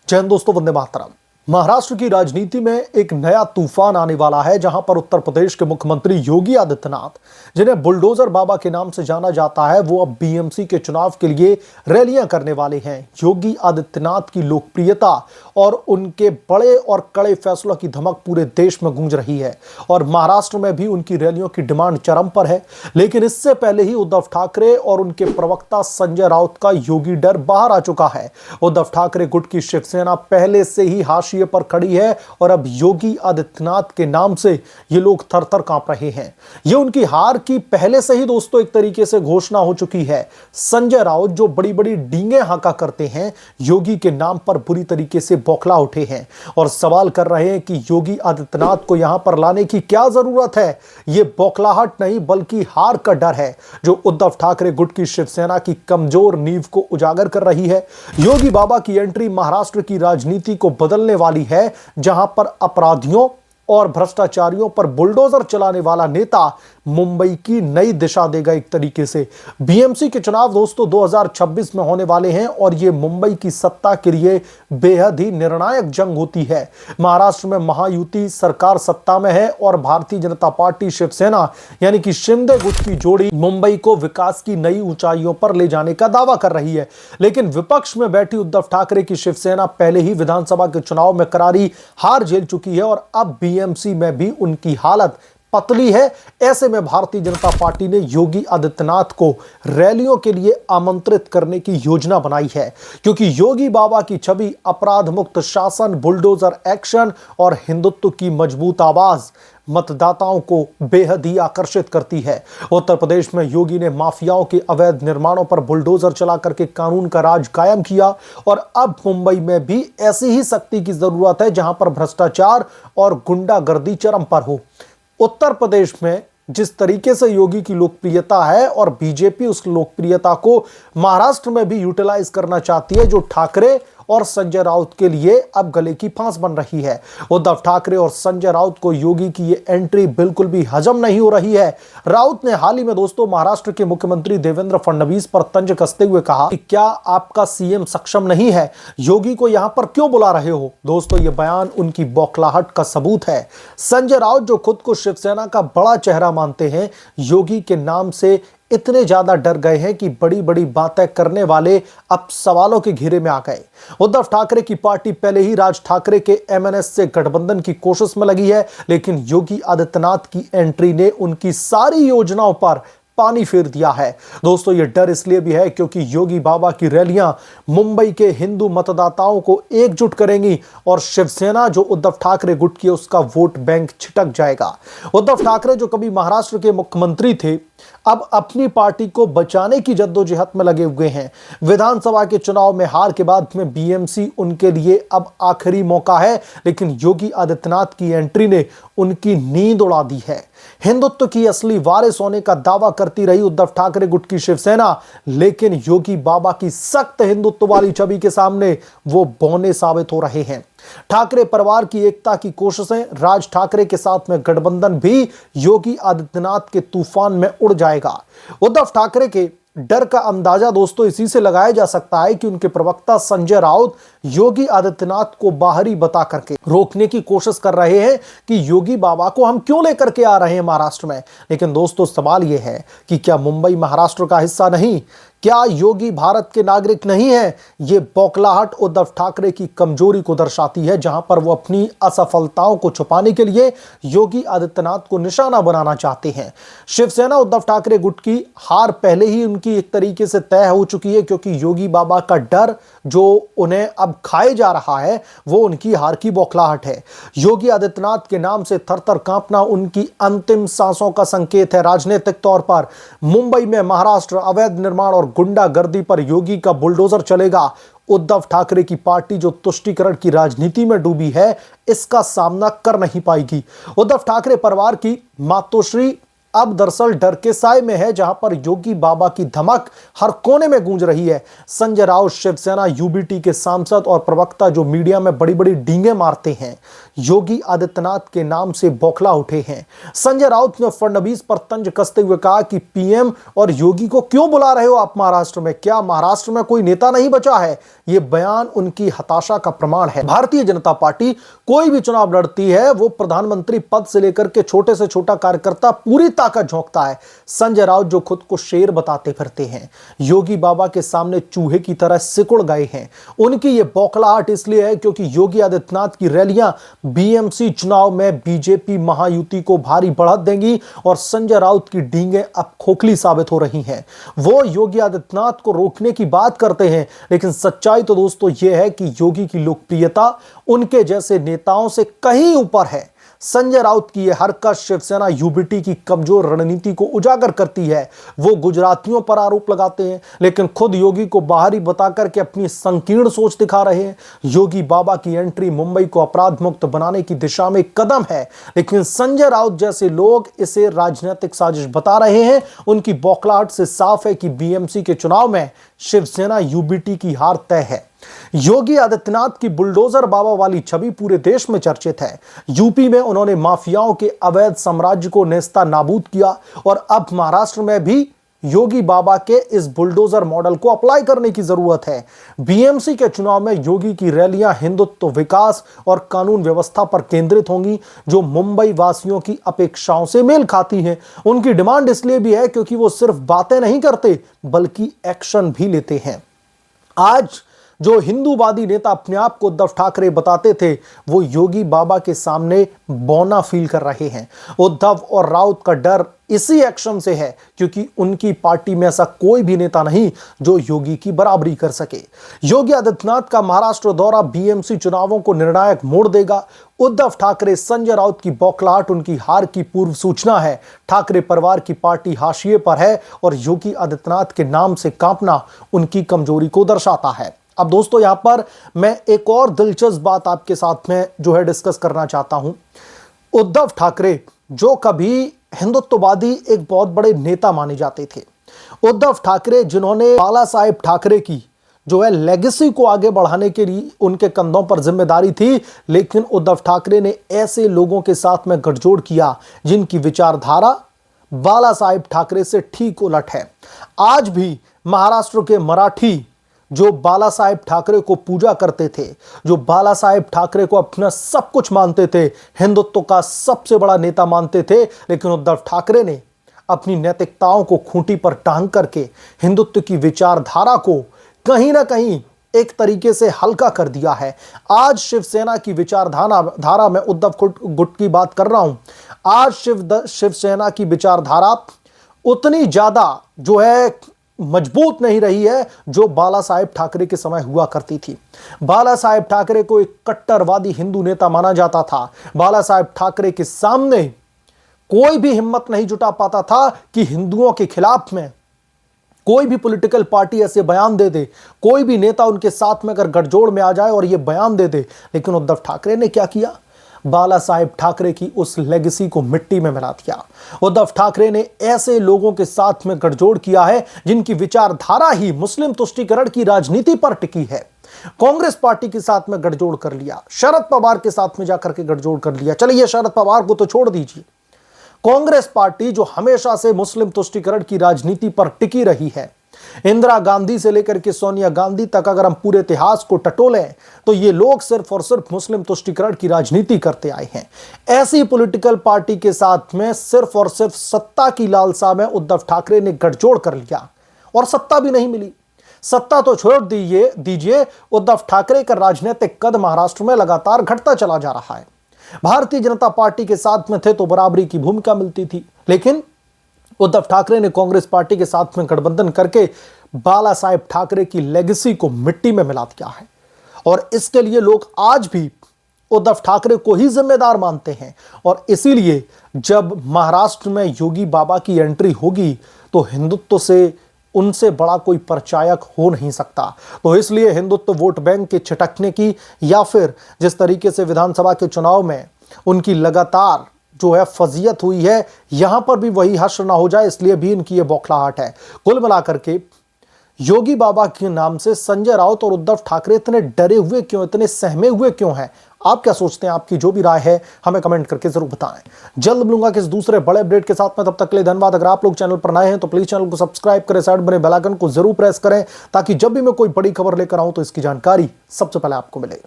जय हिंद दोस्तों, वंदे मातरम। महाराष्ट्र की राजनीति में एक नया तूफान आने वाला है, जहां पर उत्तर प्रदेश के मुख्यमंत्री योगी आदित्यनाथ, जिन्हें बुलडोजर बाबा के नाम से जाना जाता है, वो अब बीएमसी के चुनाव के लिए रैलियां करने वाले हैं। योगी आदित्यनाथ की लोकप्रियता और उनके बड़े और कड़े फैसलों की धमक पूरे देश में गूंज रही है और महाराष्ट्र में भी उनकी रैलियों की डिमांड चरम पर है। लेकिन इससे पहले ही उद्धव ठाकरे और उनके प्रवक्ता संजय राउत का योगी डर बाहर आ चुका है। उद्धव ठाकरे गुट की शिवसेना पहले से ही हाशिए पर खड़ी है और अब योगी आदित्यनाथ के नाम से ये लोग थर-थर कांप रहे हैं। ये उनकी हार की पहले से ही दोस्तों एक तरीके से घोषणा हो चुकी है। संजय राउत जो बड़ी बड़ी डींगे हांका करते हैं, योगी के नाम पर बुरी तरीके से बौखला उठे हैं और सवाल कर रहे हैं कि योगी आदित्यनाथ को यहां पर लाने की क्या जरूरत है। ये बौखलाहट नहीं बल्कि हार का डर है जो उद्धव ठाकरे गुट की शिवसेना की कमजोर नींव को उजागर कर रही है। योगी बाबा की एंट्री महाराष्ट्र की राजनीति को बदलने वाली है, जहां पर अपराधियों और भ्रष्टाचारियों पर बुलडोजर चलाने वाला नेता मुंबई की नई दिशा देगा। एक तरीके से बीएमसी के चुनाव दोस्तों 2026 में होने वाले हैं और यह मुंबई की सत्ता के लिए बेहद ही निर्णायक जंग होती है। महाराष्ट्र में महायुति सरकार सत्ता में है और भारतीय जनता पार्टी शिवसेना यानी कि शिंदे गुट की जोड़ी मुंबई को विकास की नई ऊंचाइयों पर ले जाने का दावा कर रही है। लेकिन विपक्ष में बैठी उद्धव ठाकरे की शिवसेना पहले ही विधानसभा के चुनाव में करारी हार झेल चुकी है और अब बीएमसी में भी उनकी हालत पतली है। ऐसे में भारतीय जनता पार्टी ने योगी आदित्यनाथ को रैलियों के लिए आमंत्रित करने की योजना बनाई है, क्योंकि योगी बाबा की छवि अपराध मुक्त शासन, बुलडोजर एक्शन और हिंदुत्व की मजबूत आवाज मतदाताओं को बेहद ही आकर्षित करती है। उत्तर प्रदेश में योगी ने माफियाओं के अवैध निर्माणों पर बुलडोजर चला करके कानून का राज कायम किया और अब मुंबई में भी ऐसी ही शक्ति की जरूरत है जहां पर भ्रष्टाचार और गुंडागर्दी चरम पर हो। उत्तर प्रदेश में जिस तरीके से योगी की लोकप्रियता है और बीजेपी उस लोकप्रियता को महाराष्ट्र में भी यूटिलाइज करना चाहती है, जो ठाकरे और संजय राउत के लिए अब गले की फांस बन रही है। उद्धव ठाकरे और संजय राउत को योगी की ये एंट्री बिल्कुल भी हजम नहीं हो रही है। राउत ने हाल ही में दोस्तों महाराष्ट्र के मुख्यमंत्री देवेंद्र फडणवीस पर तंज कसते हुए कहा कि क्या आपका सीएम सक्षम नहीं है, योगी को यहां पर क्यों बुला रहे हो। दोस्तों ये बयान उनकी बौखलाहट का सबूत है। संजय राउत जो खुद को शिवसेना का बड़ा चेहरा मानते हैं, योगी के नाम से इतने ज्यादा डर गए हैं कि बड़ी बड़ी बातें करने वाले अब सवालों के घेरे में आ गए। उद्धव ठाकरे की पार्टी पहले ही राज ठाकरे के एमएनएस से गठबंधन की कोशिश में लगी है, लेकिन योगी आदित्यनाथ की एंट्री ने उनकी सारी योजनाओं पर पानी फेर दिया है। दोस्तों ये डर इसलिए भी है क्योंकि योगी बाबा की रैलियां मुंबई के हिंदू मतदाताओं को एकजुट करेंगी और शिवसेना जो उद्धव ठाकरे गुट की है उसका वोट बैंक छिटक जाएगा। उद्धव ठाकरे जो कभी महाराष्ट्र के मुख्यमंत्री थे, अब अपनी पार्टी को बचाने की जद्दोजहद में लगे हुए हैं। विधानसभा के चुनाव में हार के बाद में बीएमसी उनके लिए अब आखिरी मौका है, लेकिन योगी आदित्यनाथ की एंट्री ने उनकी नींद उड़ा दी है। हिंदुत्व की असली वारिस होने का दावा करती रही उद्धव ठाकरे गुट की शिवसेना, लेकिन योगी बाबा की सख्त हिंदुत्व वाली छवि के सामने वो बौने साबित हो रहे हैं। ठाकरे परिवार की एकता की कोशिशें, राज ठाकरे के साथ में गठबंधन भी योगी आदित्यनाथ के तूफान में उड़ जाएगा। उद्धव ठाकरे के डर का अंदाजा दोस्तों इसी से लगाया जा सकता है कि उनके प्रवक्ता संजय राउत योगी आदित्यनाथ को बाहरी बता करके रोकने की कोशिश कर रहे हैं कि योगी बाबा को हम क्यों लेकर के आ रहे हैं महाराष्ट्र में। लेकिन दोस्तों सवाल यह है कि क्या मुंबई महाराष्ट्र का हिस्सा नहीं, क्या योगी भारत के नागरिक नहीं है। ये बौखलाहट उद्धव ठाकरे की कमजोरी को दर्शाती है, जहां पर वो अपनी असफलताओं को छुपाने के लिए योगी आदित्यनाथ को निशाना बनाना चाहते हैं। शिवसेना उद्धव ठाकरे गुट की हार पहले ही उनकी एक तरीके से तय हो चुकी है, क्योंकि योगी बाबा का डर जो उन्हें अब खाए जा रहा है वो उनकी हार की बौखलाहट है। योगी आदित्यनाथ के नाम से थर-थर कांपना उनकी अंतिम सांसों का संकेत है। राजनीतिक तौर पर मुंबई में महाराष्ट्र अवैध निर्माण और गुंडागर्दी पर योगी का बुलडोजर चलेगा। उद्धव ठाकरे की पार्टी जो तुष्टीकरण की राजनीति में डूबी है, इसका सामना कर नहीं पाएगी। उद्धव ठाकरे परिवार की मातोश्री अब दरअसल डर के साए में है, जहां पर योगी बाबा की धमक हर कोने में गूंज रही है। संजय राउत, शिवसेना यूबीटी के सांसद और प्रवक्ता जो मीडिया में बड़ी बड़ी डींगे मारते हैं, योगी आदित्यनाथ के नाम से बौखला उठे हैं। संजय राउत ने फडणवीस पर तंज कसते हुए कहा कि पीएम और योगी को क्यों बुला रहे हो आप महाराष्ट्र में? क्या महाराष्ट्र में कोई नेता नहीं बचा है? यह बयान उनकी हताशा का प्रमाण है। भारतीय जनता पार्टी कोई भी चुनाव लड़ती है, वो प्रधानमंत्री पद से लेकर के छोटे से छोटा कार्यकर्ता पूरी ताकत झोंकता है। संजय राउत जो खुद को शेर बताते फिरते हैं, योगी बाबा के सामने चूहे की तरह सिकुड़ गए हैं। उनकी ये बौखलाहट इसलिए है क्योंकि योगी आदित्यनाथ की रैलियां बीएमसी चुनाव में बीजेपी महायुति को भारी बढ़त देंगी और संजय राउत की डींगे अब खोखली साबित हो रही हैं। वो योगी आदित्यनाथ को रोकने की बात करते हैं, लेकिन सच्चाई तो दोस्तों यह है कि योगी की लोकप्रियता उनके जैसे नेताओं से कहीं ऊपर है। संजय राउत की यह हरकत शिवसेना यूबीटी की कमजोर रणनीति को उजागर करती है। वो गुजरातियों पर आरोप लगाते हैं, लेकिन खुद योगी को बाहरी बताकर के अपनी संकीर्ण सोच दिखा रहे हैं। योगी बाबा की एंट्री मुंबई को अपराध मुक्त बनाने की दिशा में कदम है, लेकिन संजय राउत जैसे लोग इसे राजनीतिक साजिश बता रहे हैं। उनकी बौखलाहट से साफ है कि बीएमसी के चुनाव में शिवसेना यूबीटी की हार तय है। योगी आदित्यनाथ की बुलडोजर बाबा वाली छवि पूरे देश में चर्चित है। यूपी में उन्होंने माफियाओं के अवैध साम्राज्य को नेस्ता नाबूद किया और अब महाराष्ट्र में भी योगी बाबा के इस बुलडोजर मॉडल को अप्लाई करने की जरूरत है। बीएमसी के चुनाव में योगी की रैलियां हिंदुत्व, विकास और कानून व्यवस्था पर केंद्रित होंगी, जो मुंबई वासियों की अपेक्षाओं से मेल खाती हैं। उनकी डिमांड इसलिए भी है क्योंकि वो सिर्फ बातें नहीं करते बल्कि एक्शन भी लेते हैं। आज जो हिंदूवादी नेता अपने आप को उद्धव ठाकरे बताते थे, वो योगी बाबा के सामने बौना फील कर रहे हैं। उद्धव और राउत का डर इसी एक्शन से है क्योंकि उनकी पार्टी में ऐसा कोई भी नेता नहीं जो योगी की बराबरी कर सके। योगी आदित्यनाथ का महाराष्ट्र दौरा बीएमसी चुनावों को निर्णायक मोड़ देगा। उद्धव ठाकरे, संजय राउत की बौखलाहट उनकी हार की पूर्व सूचना है। ठाकरे परिवार की पार्टी हाशिए पर है और योगी आदित्यनाथ के नाम से कांपना उनकी कमजोरी को दर्शाता है। अब दोस्तों यहां पर मैं एक और दिलचस्प बात आपके साथ में जो है डिस्कस करना चाहता हूं। उद्धव ठाकरे जो कभी हिंदुत्ववादी एक बहुत बड़े नेता माने जाते थे, उद्धव ठाकरे जिन्होंने बाला साहेब ठाकरे की जो है लेगेसी को आगे बढ़ाने के लिए उनके कंधों पर जिम्मेदारी थी, लेकिन उद्धव ठाकरे ने ऐसे लोगों के साथ में गठजोड़ किया जिनकी विचारधारा बाला साहेब ठाकरे से ठीक उलट है। आज भी महाराष्ट्र के मराठी जो बाला साहेब ठाकरे को पूजा करते थे, जो बाला साहेब ठाकरे को अपना सब कुछ मानते थे, हिंदुत्व का सबसे बड़ा नेता मानते थे, लेकिन उद्धव ठाकरे ने अपनी नैतिकताओं को खूंटी पर टांग करके हिंदुत्व की विचारधारा को कहीं ना कहीं एक तरीके से हल्का कर दिया है। आज शिवसेना की विचारधारा में उद्धव गुट की बात कर रहा हूं, आज शिवसेना की विचारधारा उतनी ज्यादा जो है मजबूत नहीं रही है जो बाला साहेब ठाकरे के समय हुआ करती थी। बाला साहेब ठाकरे को एक कट्टरवादी हिंदू नेता माना जाता था। बाला साहेब ठाकरे के सामने कोई भी हिम्मत नहीं जुटा पाता था कि हिंदुओं के खिलाफ में कोई भी पॉलिटिकल पार्टी ऐसे बयान दे दे, कोई भी नेता उनके साथ में अगर गठजोड़ में आ जाए और यह बयान दे दे। लेकिन उद्धव ठाकरे ने क्या किया? बाला साहेब ठाकरे की उस लेगेसी को मिट्टी में मिला दिया। उद्धव ठाकरे ने ऐसे लोगों के साथ में गठजोड़ किया है जिनकी विचारधारा ही मुस्लिम तुष्टीकरण की राजनीति पर टिकी है। कांग्रेस पार्टी के साथ में गठजोड़ कर लिया, शरद पवार के साथ में जाकर के गठजोड़ कर लिया। चलिए शरद पवार को तो छोड़ दीजिए, कांग्रेस पार्टी जो हमेशा से मुस्लिम तुष्टीकरण की राजनीति पर टिकी रही है, इंदिरा गांधी से लेकर के सोनिया गांधी तक अगर हम पूरे इतिहास को टटोलें तो ये लोग सिर्फ और सिर्फ मुस्लिम तुष्टीकरण की राजनीति करते आए हैं। ऐसी पॉलिटिकल पार्टी के साथ में सिर्फ और सिर्फ सत्ता की लालसा में उद्धव ठाकरे ने गठजोड़ कर लिया और सत्ता भी नहीं मिली। सत्ता तो छोड़ दीजिए, उद्धव ठाकरे का राजनीतिक कद महाराष्ट्र में लगातार घटता चला जा रहा है। भारतीय जनता पार्टी के साथ में थे तो बराबरी की भूमिका मिलती थी, लेकिन उद्धव ठाकरे ने कांग्रेस पार्टी के साथ में गठबंधन करके बाला साहेब ठाकरे की लेगेसी को मिट्टी में मिला दिया है और इसके लिए लोग आज भी उद्धव ठाकरे को ही जिम्मेदार मानते हैं। और इसीलिए जब महाराष्ट्र में योगी बाबा की एंट्री होगी तो हिंदुत्व से उनसे बड़ा कोई प्रचारक हो नहीं सकता। तो इसलिए हिंदुत्व वोट बैंक के छिटकने की या फिर जिस तरीके से विधानसभा के चुनाव में उनकी लगातार जो है फजीयत हुई है, यहां पर भी वही हश्र ना हो जाए, इसलिए भी इनकी ये बौखलाहट है। कुल मिलाकर के योगी बाबा के नाम से संजय राउत और उद्धव ठाकरे इतने डरे हुए क्यों, इतने सहमे हुए क्यों हैं? आप क्या सोचते हैं? आपकी जो भी राय है हमें कमेंट करके जरूर बताएं। जल्द मिलूंगा किस दूसरे बड़े अपडेट के साथ में, तब तक के लिए धन्यवाद। अगर आप लोग चैनल पर नए हैं तो प्लीज चैनल को सब्सक्राइब करें, साइड बने बेल आइकन को जरूर प्रेस करें, ताकि जब भी मैं कोई बड़ी खबर लेकर आऊं तो इसकी जानकारी सबसे पहले आपको मिले।